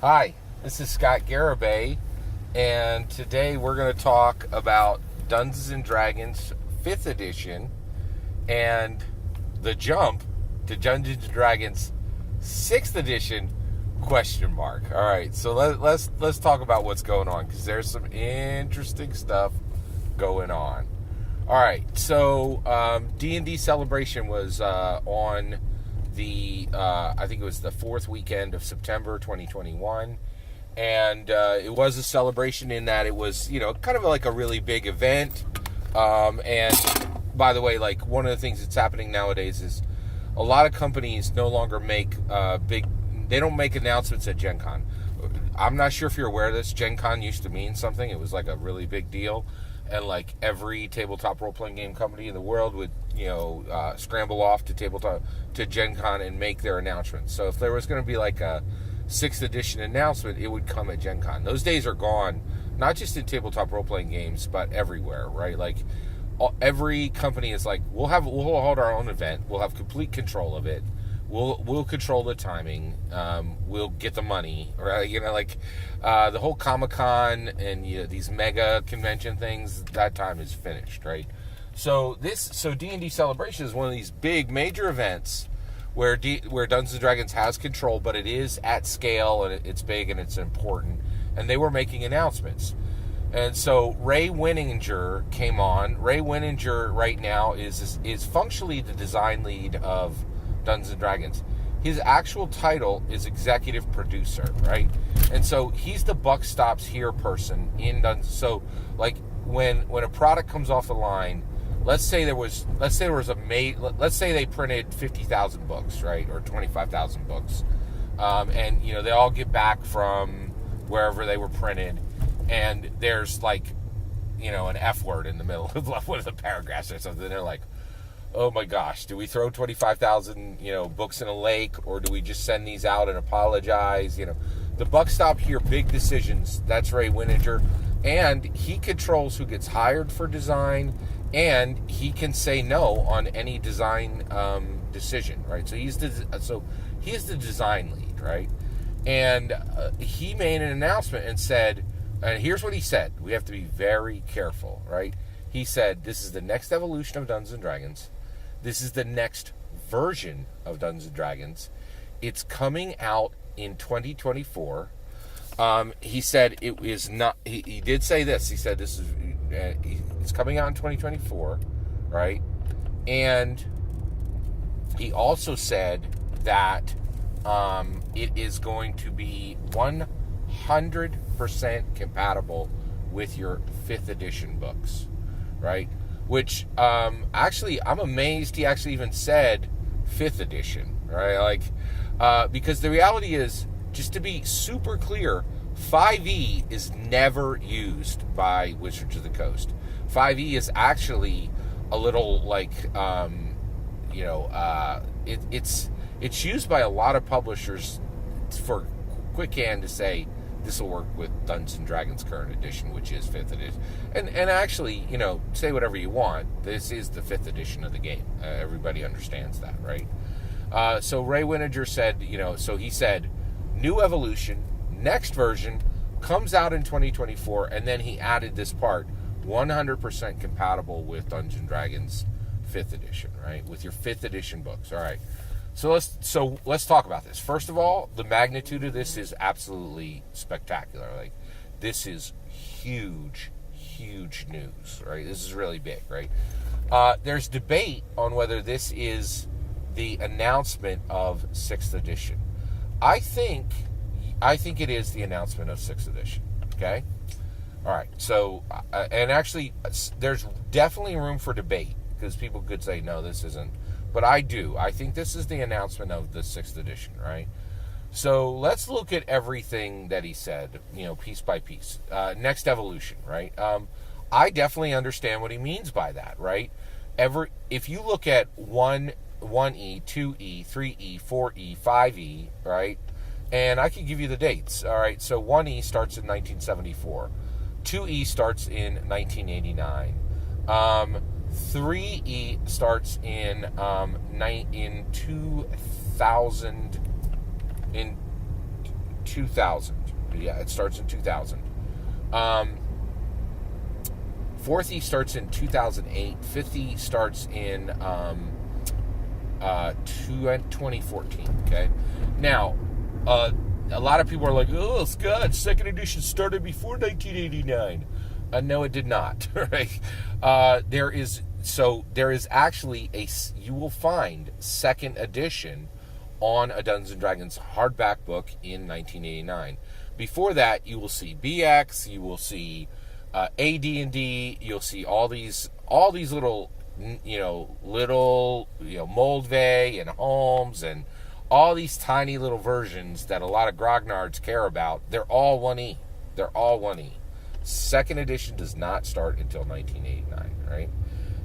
Hi, this is Scott Garibay, and today we're going to talk about Dungeons and Dragons 5th edition and the jump to Dungeons and Dragons 6th edition question mark. All right, so let's talk about what's going on, because there's some interesting stuff going on. All right, so D&D Celebration was on the I think it was the fourth weekend of September 2021, and it was a celebration in that it was, kind of like a really big event. And by the way, like, one of the things that's happening nowadays is a lot of companies no longer make they don't make announcements at Gen Con. I'm not sure if you're aware of this. Gen Con used to mean something. It was like a really big deal. And like every tabletop role-playing game company in the world would, scramble off to Gen Con and make their announcements. So if there was going to be like a 6th edition announcement, it would come at Gen Con. Those days are gone, not just in tabletop role-playing games, but everywhere, right? Like every company is like, we'll hold our own event. We'll have complete control of it. We'll control the timing. We'll get the money, right? The whole Comic-Con and these mega convention things, that time is finished, right? So D&D Celebration is one of these big major events where Dungeons and Dragons has control, but it is at scale and it's big and it's important. And they were making announcements. And so Ray Winninger came on. Ray Winninger right now is functionally the design lead of Dungeons and Dragons. His actual title is executive producer, right? And so he's the buck stops here person in Dungeons. So like when a product comes off the line, let's say they printed 50,000 books, right, or 25,000 books, and they all get back from wherever they were printed, and there's like an F word in the middle of one of the paragraphs or something. They're like, oh my gosh, do we throw 25,000, books in a lake, or do we just send these out and apologize? The buck stop here, big decisions. That's Ray Winninger, and he controls who gets hired for design, and he can say no on any design decision, right? So he's the design lead, right? And he made an announcement and said, and here's what he said. We have to be very careful, right? He said, this is the next evolution of Dungeons and Dragons. This is the next version of Dungeons and Dragons. It's coming out in 2024. He said it is not. He did say this. He said this is. It's coming out in 2024, right? And he also said that it is going to be 100% compatible with your 5th edition books, right? Which, actually, I'm amazed he actually even said 5th edition, right? Like, because the reality is, just to be super clear, 5e is never used by Wizards of the Coast. 5e is actually a little like, it's used by a lot of publishers for quick hand to say, this will work with Dungeons and Dragons current edition, which is 5th edition. And actually, say whatever you want. This is the 5th edition of the game. Everybody understands that, right? So Ray Winninger said, so he said, new evolution, next version, comes out in 2024, and then he added this part, 100% compatible with Dungeons and Dragons 5th edition, right? With your 5th edition books, all right. So let's talk about this. First of all, the magnitude of this is absolutely spectacular. Like, this is huge news, right? This is really big, right? There's debate on whether this is the announcement of 6th edition. I think it is the announcement of 6th edition. Okay, all right. So, and actually, there's definitely room for debate, because people could say no, this isn't. But I do. I think this is the announcement of the 6th edition, right? So let's look at everything that he said, piece by piece. Next evolution, right? I definitely understand what he means by that, right? If you look at 1E, 2E, 3E, 4E, 5E, right? And I can give you the dates, all right? So 1E starts in 1974. 2E starts in 1989. 3E starts in 2000. In 2000. Yeah, it starts in 2000. Fourth E starts in 2008. Fifth E starts in 2014. Okay, now a lot of people are like, "Oh, Scott, second edition started before 1989." No, it did not. Right? There is actually you will find second edition on a Dungeons and Dragons hardback book in 1989. Before that, you will see BX, you will see AD&D, you'll see all these little Moldvay and Holmes and all these tiny little versions that a lot of grognards care about. They're all 1E. They're all 1E. Second edition does not start until 1989, right?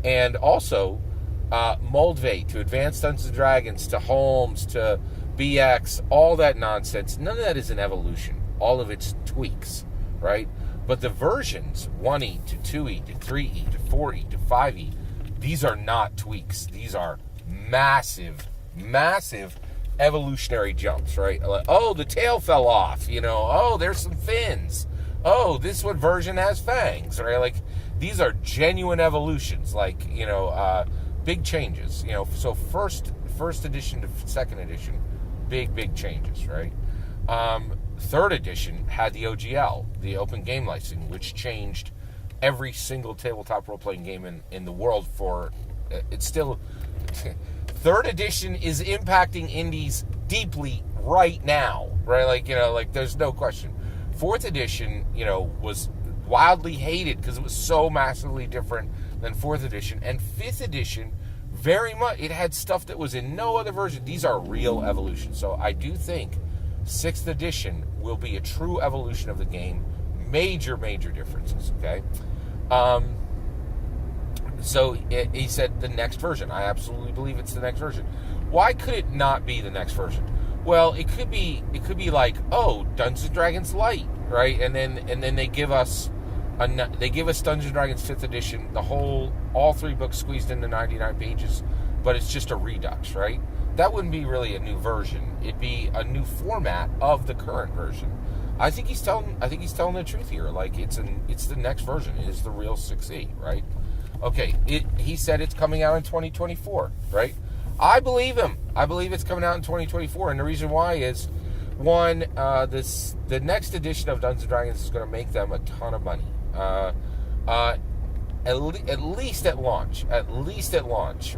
And also, Moldvay to Advanced Dungeons and Dragons to Holmes to BX, all that nonsense, none of that is an evolution. All of it's tweaks, right? But the versions, 1E to 2E to 3E to 4E to 5E, these are not tweaks. These are massive, massive evolutionary jumps, right? Like, oh, the tail fell off, oh, there's some fins. Oh, this one version has fangs, right? Like, these are genuine evolutions, like, big changes, so first edition to second edition, big changes, right? Third edition had the OGL, the Open Game Licensing, which changed every single tabletop role-playing game in the world for, it's still, third edition is impacting indies deeply right now, right? Like, there's no question. Fourth edition, was wildly hated because it was so massively different than fourth edition. And fifth edition, very much, it had stuff that was in no other version. These are real evolutions. So I do think sixth edition will be a true evolution of the game. Major differences, okay? So he said the next version. I absolutely believe it's the next version. Why could it not be the next version? Well, it could be like, oh, Dungeons and Dragons Light, right? And then they give us Dungeons and Dragons 5th edition, all 3 books squeezed into 99 pages, but it's just a redux, right? That wouldn't be really a new version. It'd be a new format of the current version. I think he's telling the truth here. Like, it's the next version. It is the real 6E, right? Okay, he said it's coming out in 2024, right? I believe him. I believe it's coming out in 2024, and the reason why is, one, the next edition of Dungeons & Dragons is going to make them a ton of money. At least at launch,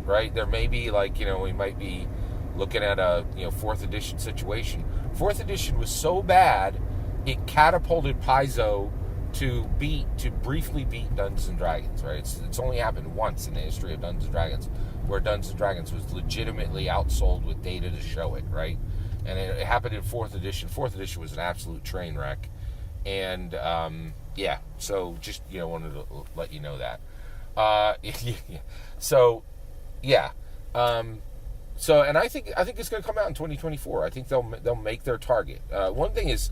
right? There may be, we might be looking at a 4th edition situation. 4th edition was so bad, it catapulted Paizo to briefly beat Dungeons and Dragons, right? It's only happened once in the history of Dungeons and Dragons, where Dungeons and Dragons was legitimately outsold with data to show it, right? And it happened in 4th edition. 4th edition was an absolute train wreck, and so just wanted to let you know that. And I think it's going to come out in 2024. I think they'll make their target. One thing is,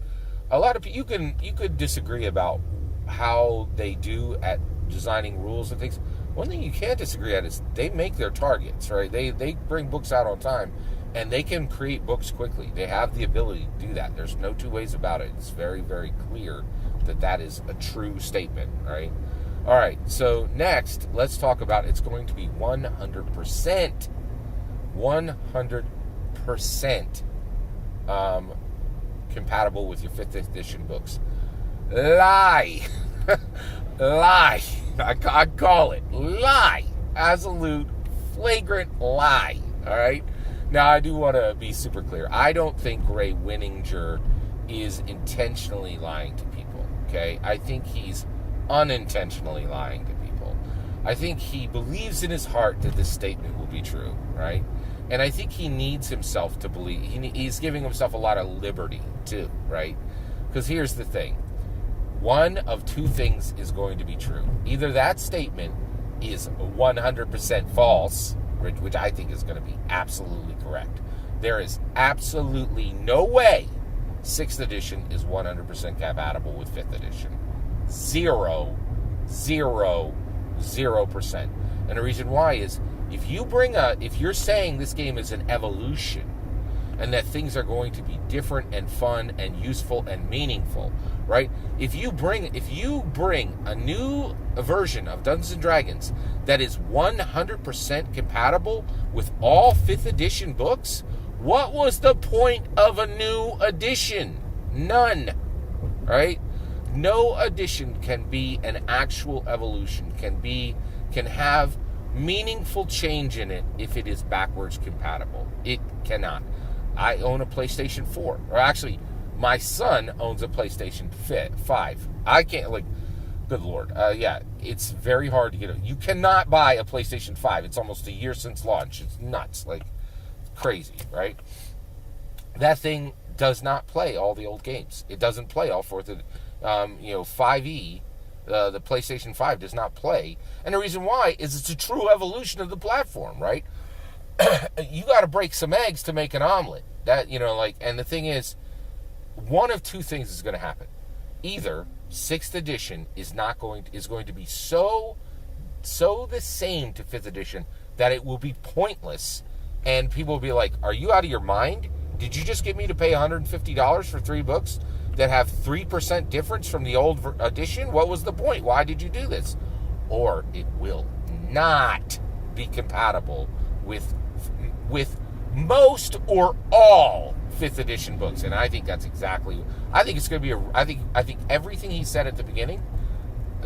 a lot of people, you could disagree about how they do at designing rules and things. One thing you can't disagree at is they make their targets, right? They bring books out on time, and they can create books quickly. They have the ability to do that. There's no two ways about it. It's very, very clear that is a true statement, right? All right, so next, let's talk about it's going to be 100% compatible with your 5th edition books. Lie. Lie. I call it lie. Absolute flagrant lie. All right? Now, I do want to be super clear. I don't think Ray Winninger is intentionally lying to people, okay? I think he's unintentionally lying to people. I think he believes in his heart that this statement will be true, right? And I think he needs himself to believe. He's giving himself a lot of liberty, too, right? Because here's the thing. One of two things is going to be true. Either that statement is 100% false, which I think is going to be absolutely correct. There is absolutely no way 6th edition is 100% compatible with 5th edition. 0%. And the reason why is, if you're saying this game is an evolution, and that things are going to be different and fun and useful and meaningful, right? If you bring a new version of Dungeons and Dragons that is 100% compatible with all 5th edition books, what was the point of a new edition? None, right? No edition can be an actual evolution, can have meaningful change in it if it is backwards compatible. It cannot. I own a PlayStation 4, or actually, my son owns a PlayStation 5. I can't, like, good Lord. Yeah, it's very hard to get it. You cannot buy a PlayStation 5. It's almost a year since launch. It's nuts, like crazy, right? That thing does not play all the old games. It doesn't play all 5E. The PlayStation 5 does not play. And the reason why is it's a true evolution of the platform, right? You got to break some eggs to make an omelet. And the thing is, one of two things is going to happen. Either 6th edition is going to be so the same to 5th edition that it will be pointless, and people will be like, "Are you out of your mind? Did you just get me to pay $150 for 3 books that have 3% difference from the old edition? What was the point? Why did you do this?" Or it will not be compatible with most or all 5th edition books. And I think that's exactly, I think it's going to be I think everything he said at the beginning,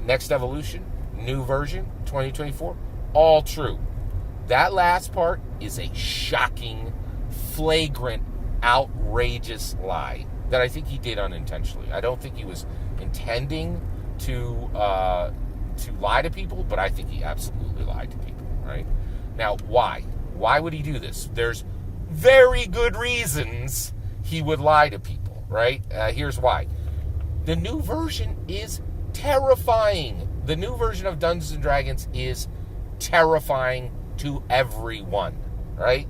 next evolution, new version, 2024, all true. That last part is a shocking, flagrant, outrageous lie that I think he did unintentionally. I don't think he was intending to lie to people, but I think he absolutely lied to people, right? Now, why? Why would he do this? There's very good reasons he would lie to people, right? Here's why. The new version is terrifying. The new version of Dungeons and Dragons is terrifying to everyone, right?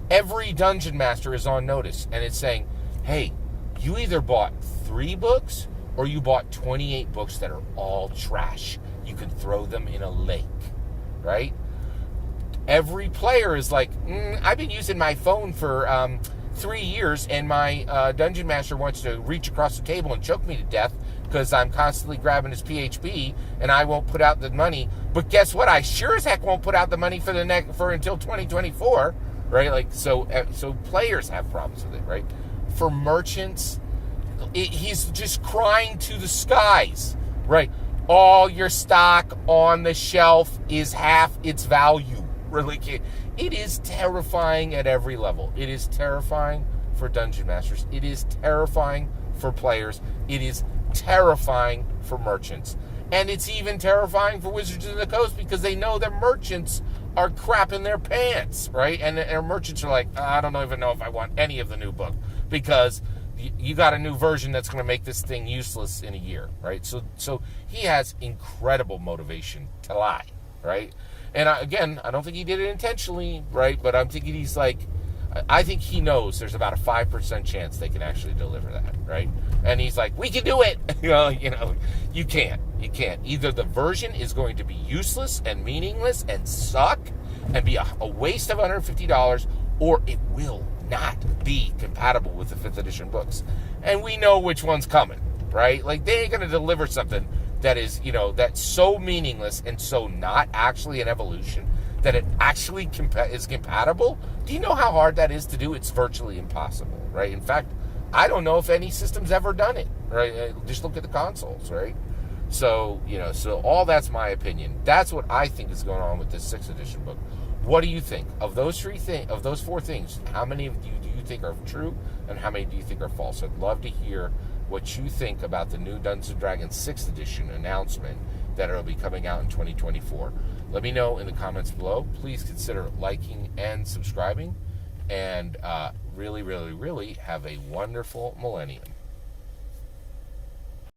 Every dungeon master is on notice, and it's saying, hey, you either bought 3 books or you bought 28 books that are all trash. You can throw them in a lake, right? Every player is like, I've been using my phone for 3 years, and my dungeon master wants to reach across the table and choke me to death because I'm constantly grabbing his PHP, and I won't put out the money. But guess what? I sure as heck won't put out the money for until 2024, right? Like, so players have problems with it, right? For merchants, he's just crying to the skies, right? All your stock on the shelf is half its value. Really, it is terrifying at every level. It is terrifying for dungeon masters. It is terrifying for players. It is terrifying for merchants. And it's even terrifying for Wizards of the Coast because they know that merchants are crapping their pants, right? And their merchants are like, I don't even know if I want any of the new book because you got a new version that's going to make this thing useless in a year, right? So he has incredible motivation to lie, right? And again, I don't think he did it intentionally, right? But I'm thinking I think he knows there's about a 5% chance they can actually deliver that, right? And he's like, we can do it. You can't. Either the version is going to be useless and meaningless and suck and be a waste of $150, or it will not be compatible with the 5th edition books. And we know which one's coming, right? Like, they ain't going to deliver something that is, that's so meaningless and so not actually an evolution that it actually is compatible. Do you know how hard that is to do? It's virtually impossible, right? In fact, I don't know if any system's ever done it, right? Just look at the consoles, right? So, so all that's my opinion. That's what I think is going on with this 6th edition book. What do you think of those 4 things? How many of you do you think are true, and how many do you think are false? I'd love to hear what you think about the new Dungeons & Dragons 6th edition announcement that will be coming out in 2024. Let me know in the comments below. Please consider liking and subscribing, and really, really, really have a wonderful millennium.